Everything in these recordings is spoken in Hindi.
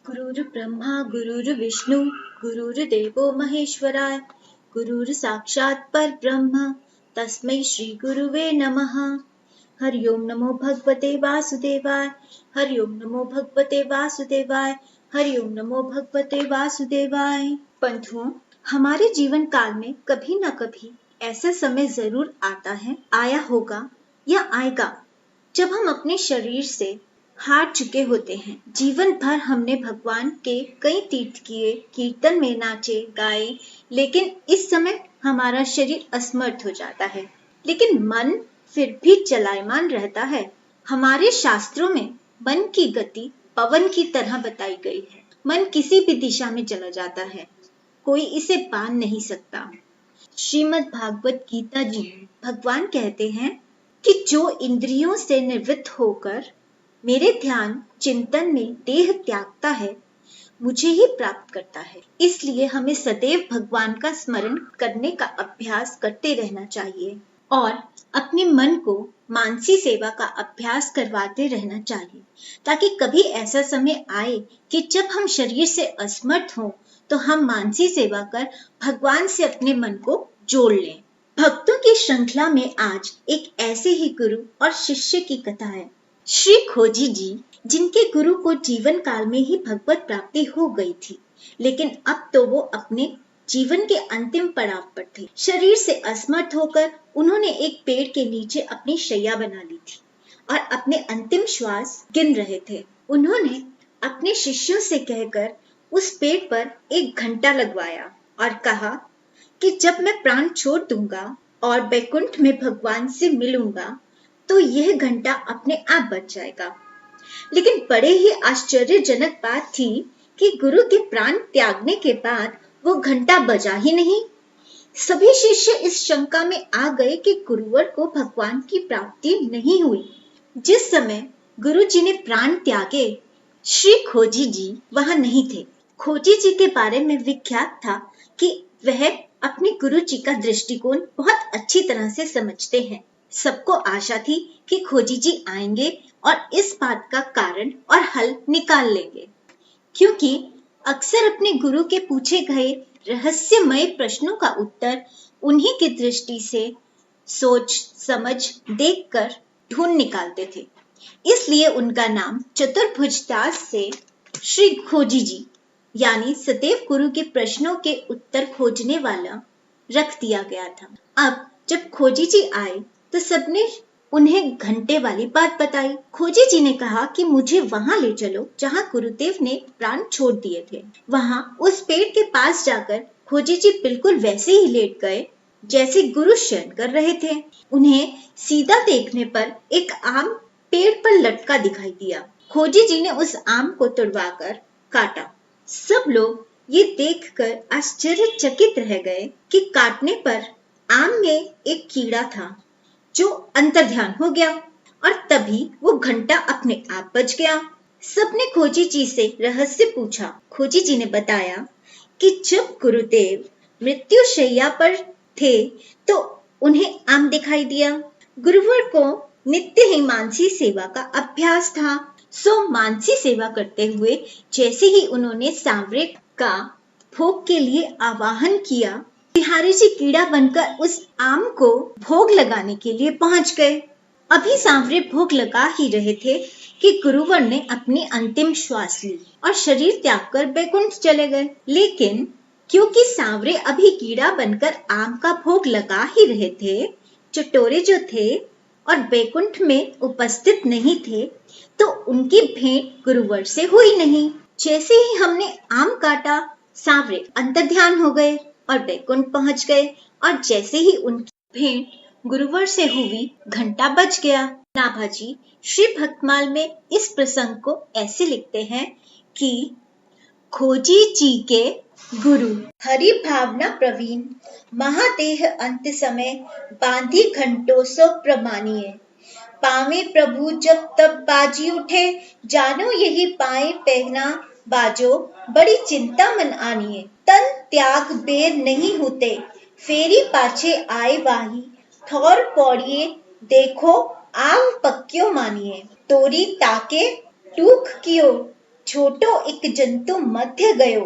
गुरुर्ब्रह्मा गुरुर्विष्णु गुरुर्देवो महेश्वराय गुरुर्साक्षात् परब्रह्म तस्मै श्री गुरुवे नमः। हरि ओम नमो भगवते वासुदेवाय। हरि ओम नमो भगवते वासुदेवाय। हरि ओम नमो भगवते वासुदेवाय। बंधुओं, हमारे जीवन काल में कभी न कभी ऐसा समय जरूर आता है, आया होगा या आएगा, जब हम अपने शरीर से हार चुके होते हैं। जीवन भर हमने भगवान के कई तीर्थ किए, कीर्तन में नाचे गाए, लेकिन इस समय हमारा शरीर असमर्थ हो जाता है, लेकिन मन फिर भी चलायमान रहता है। हमारे शास्त्रों में मन की गति पवन की तरह बताई गई है। मन किसी भी दिशा में चला जाता है, कोई इसे बांध नहीं सकता। श्रीमद् भागवत गीता जी में भगवान कहते हैं कि जो इंद्रियों से निवृत्त होकर मेरे ध्यान चिंतन में देह त्यागता है, मुझे ही प्राप्त करता है। इसलिए हमें सदैव भगवान का स्मरण करने का अभ्यास करते रहना चाहिए और अपने मन को मानसी सेवा का अभ्यास करवाते रहना चाहिए, ताकि कभी ऐसा समय आए कि जब हम शरीर से असमर्थ हों तो हम मानसी सेवा कर भगवान से अपने मन को जोड़ लें। भक्तों की श्रृंखला में आज एक ऐसे ही गुरु और शिष्य की कथा है। श्री खोजी जी, जिनके गुरु को जीवन काल में ही भगवत प्राप्ति हो गई थी, लेकिन अब तो वो अपने जीवन के अंतिम पड़ाव पर थे। शरीर से असमर्थ होकर उन्होंने एक पेड़ के नीचे अपनी शैया बना ली थी और अपने अंतिम श्वास गिन रहे थे। उन्होंने अपने शिष्यों से कहकर उस पेड़ पर एक घंटा लगवाया और कहा कि जब मैं प्राण छोड़ दूंगा और बैकुंठ में भगवान से मिलूंगा तो यह घंटा अपने आप बच जाएगा। लेकिन बड़े ही आश्चर्यजनक बात थी कि गुरु के प्राण त्यागने के बाद वो घंटा बजा ही नहीं। सभी शिष्य इस शंका में आ गए कि गुरुवर को भगवान की प्राप्ति नहीं हुई। जिस समय गुरु जी ने प्राण त्यागे, श्री खोजी जी वहां नहीं थे। खोजी जी के बारे में विख्यात था कि वह अपने गुरु जी का दृष्टिकोण बहुत अच्छी तरह से समझते हैं। सबको आशा थी कि खोजी जी आएंगे और इस बात का कारण और हल निकाल लेंगे, क्योंकि अक्सर अपने गुरु के पूछे गए रहस्यमय प्रश्नों का उत्तर उन्हीं की दृष्टि से सोच समझ देखकर ढूंढ निकालते थे। इसलिए उनका नाम चतुर्भुज दास से श्री खोजी जी यानी सदैव गुरु के प्रश्नों के उत्तर खोजने वाला रख दिया गया था। अब जब खोजी जी आए तो सबने उन्हें घंटे वाली बात बताई। खोजी जी ने कहा कि मुझे वहां ले चलो जहां गुरुदेव ने प्राण छोड़ दिए थे। वहां उस पेड़ के पास जाकर खोजी जी बिल्कुल वैसे ही लेट गए जैसे गुरु शयन कर रहे थे। उन्हें सीधा देखने पर एक आम पेड़ पर लटका दिखाई दिया। खोजी जी ने उस आम को तुड़वाकर काटा। सब लोग ये देखकर आश्चर्यचकित रह गए कि काटने पर आम में एक कीड़ा था जो अंतर्ध्यान हो गया और तभी वो घंटा अपने आप बज गया। सबने खोजी जी से रहस्य पूछा। खोजी जी ने बताया कि जब गुरुदेव मृत्युशैया पर थे तो उन्हें आम दिखाई दिया। गुरुवर को नित्य ही मानसी सेवा का अभ्यास था, सो मानसी सेवा करते हुए जैसे ही उन्होंने सांवरे का भोग के लिए आवाहन किया, बिहारी जी कीड़ा बनकर उस आम को भोग लगाने के लिए पहुंच गए। अभी सांवरे भोग लगा ही रहे थे कि गुरुवर ने अपनी अंतिम श्वास ली और शरीर त्याग कर बैकुंठ चले गए। लेकिन क्योंकि सांवरे अभी कीड़ा बनकर आम का भोग लगा ही रहे थे, चटोरे जो थे और बैकुंठ में उपस्थित नहीं थे, तो उनकी भेंट गुरुवर से हुई नहीं। जैसे ही हमने आम काटा, सांवरे अंतर्ध्यान हो गए और बैकुंठ पहुंच गए और जैसे ही उनकी भेंट गुरुवर से हुई, घंटा बज गया। नाभाजी श्री भक्तमाल में इस प्रसंग को ऐसे लिखते हैं कि खोजी जी के गुरु हरि भावना प्रवीण, महादेह अंत समय बांधी घंटों सो प्रमाणिए। पावे प्रभु जब तब बाजी उठे, जानो यही पाए पहना बाजो, बड़ी चिंता मन आनिए। तन त्याग बेर नहीं होते, फेरी पाछे आए वाही, थौर पौड़िए देखो आम पक्क्यो मानिए। तोरी ताके टूक कियो, छोटो एक जंतु मध्य गयो,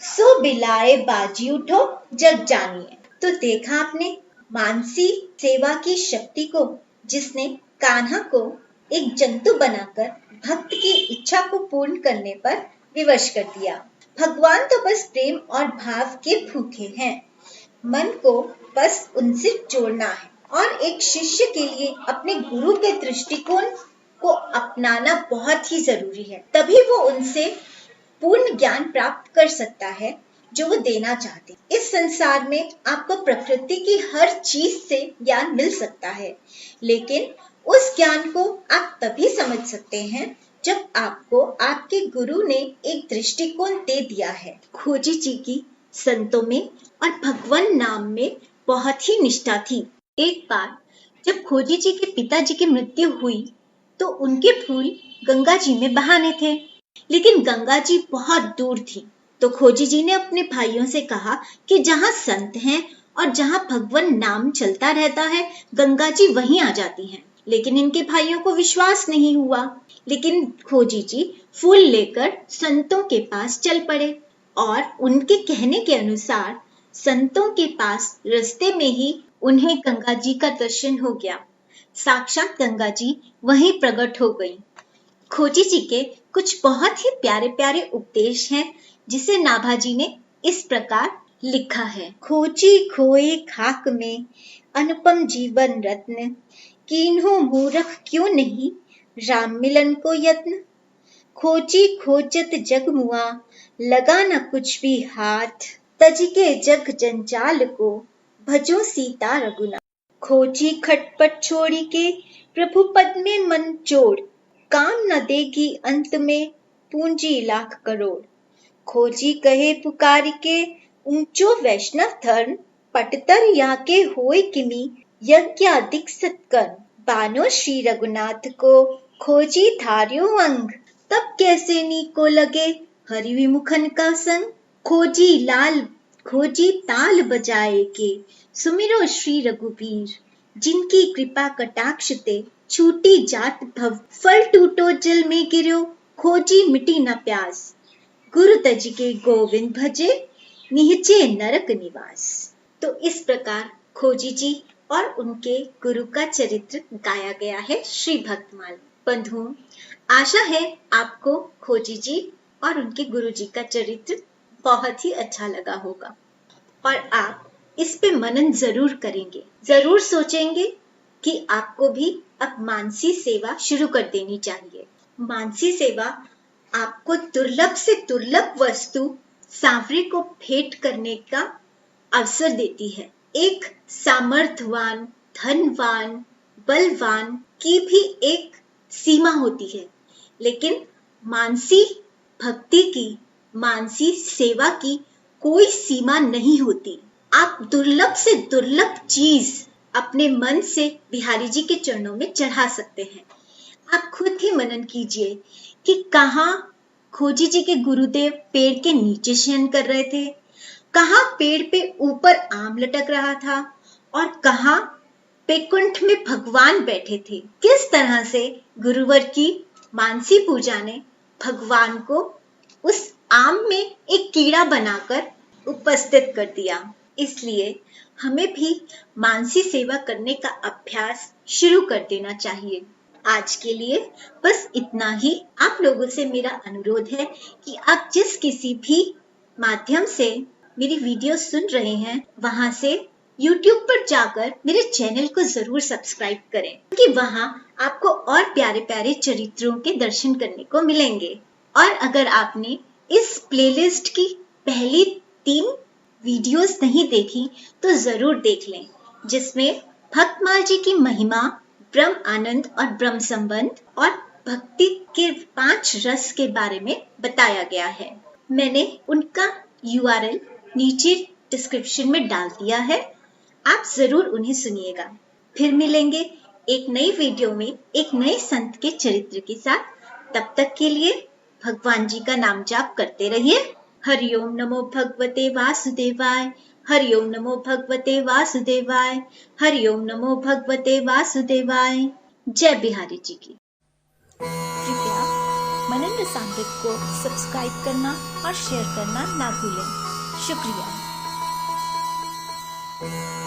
सो बिलाए बाजी उठो जग जानिए। तो देखा आपने मानसी सेवा की शक्ति को, जिसने कान्हा को एक जंतु बनाकर भक्त की इच्छा को पूर्ण करने पर विवश कर दिया। भगवान तो बस प्रेम और भाव के भूखे हैं। मन को बस उनसे जोड़ना है और एक शिष्य के लिए अपने गुरु के दृष्टिकोण को अपनाना बहुत ही जरूरी है। तभी वो उनसे पूर्ण ज्ञान प्राप्त कर सकता है जो वो देना चाहते। इस संसार में आपको प्रकृति की हर चीज से ज्ञान मिल सकता है, लेकिन उस ज्ञान को आप तभी समझ सकते हैं जब आपको आपके गुरु ने एक दृष्टिकोण दे दिया है। खोजी जी की संतों में और भगवान नाम में बहुत ही निष्ठा थी। एक बार जब खोजी जी के पिताजी की मृत्यु हुई तो उनके फूल गंगा जी में बहाने थे, लेकिन गंगा जी बहुत दूर थी। तो खोजी जी ने अपने भाइयों से कहा कि जहाँ संत हैं और जहाँ भगवान नाम चलता रहता है, गंगा जी वहीं आ जाती हैं। लेकिन इनके भाइयों को विश्वास नहीं हुआ, लेकिन खोजी जी फूल लेकर संतों के पास चल पड़े और उनके कहने के अनुसार संतों के पास रास्ते में ही उन्हें गंगा जी का दर्शन हो गया। साक्षात गंगा जी वहीं प्रकट हो गई। खोजी जी के कुछ बहुत ही प्यारे प्यारे उपदेश हैं, जिसे नाभाजी ने इस प्रकार लिखा है। खोजी खोए खाक में अनुपम जीवन रत्न, कीन्हो मूर्ख क्यों नहीं राम मिलन को यत्न। खोजी खोजत जग मुआ, लगा न कुछ भी हाथ, तज के जग जंजाल को भजो सीता रघुनाथ। खोजी खटपट छोड़ी के प्रभु पद में मन जोड़, काम न देगी अंत में पूंजी लाख करोड़। खोजी कहे पुकार के ऊंचो वैष्णव धर्म, पटतर या के होय किमी यज्ञाधिक सत्कर्म। बानो श्री रघुनाथ को खोजी धार्यो अंग, तब कैसे नी को लगे हरि विमुखन का संग। खोजी ताल बजाए के सुमिरो श्री रघुबीर, जिनकी कृपा कटाक्ष ते छूटी जात भव। फल टूटो जल में गिरो, खोजी मिटी न प्यास, गुरु तज के गोविंद भजे निहचे नरक निवास। तो इस प्रकार खोजी जी और उनके गुरु का चरित्र गाया गया है श्री भक्तमाल। बंधुओं, आशा है आपको खोजी जी और उनके गुरु जी का चरित्र बहुत ही अच्छा लगा होगा और आप इस पे मनन जरूर करेंगे, जरूर सोचेंगे कि आपको भी अब मानसी सेवा शुरू कर देनी चाहिए। मानसी सेवा आपको दुर्लभ से दुर्लभ वस्तु सांवरे को भेंट करने का अवसर देती है। एक सामर्थ्यवान, धनवान, बलवान की भी एक सीमा होती है, लेकिन मानसी भक्ति की, मानसी सेवा की कोई सीमा नहीं होती। आप दुर्लभ से दुर्लभ चीज अपने मन से बिहारी जी के चरणों में चढ़ा सकते हैं। आप खुद ही मनन कीजिए कि कहाँ खोजी जी के गुरुदेव पेड़ के नीचे शयन कर रहे थे, कहाँ पेड़ पे ऊपर आम लटक रहा था और कहाँ बैकुंठ में भगवान बैठे थे। किस तरह से गुरुवर की मानसी पूजा ने भगवान को उस आम में एक कीड़ा बनाकर उपस्थित कर दिया। इसलिए हमें भी मानसी सेवा करने का अभ्यास शुरू कर देना चाहिए। आज के लिए बस इतना ही। आप लोगों से मेरा अनुरोध है कि आप जिस किसी भी माध्यम से मेरी वीडियो सुन रहे हैं, वहां से YouTube पर जाकर मेरे चैनल को जरूर सब्सक्राइब करें, क्योंकि वहां आपको और प्यारे प्यारे चरित्रों के दर्शन करने को मिलेंगे। और अगर आपने इस प्लेलिस्ट की पहली 3 वीडियोस नहीं देखी तो जरूर देख लें, जिसमें भक्तमाल जी की महिमा, ब्रह्म आनंद और ब्रह्म संबंध और भक्ति के 5 रस के बारे में बताया गया है। मैंने उनका URL नीचे डिस्क्रिप्शन में डाल दिया है, आप जरूर उन्हें सुनिएगा। फिर मिलेंगे एक नई वीडियो में एक नए संत के चरित्र के साथ। तब तक के लिए भगवान जी का नाम जाप करते रहिए। हरि ओम नमो भगवते वासुदेवाय, हरि ओम नमो भगवते वासुदेवाय, हरि ओम नमो भगवते वासुदेवाय। जय बिहारी जी की। कृपया मनन रसामृत को सब्सक्राइब करना और शेयर करना ना भूलें। शुक्रिया।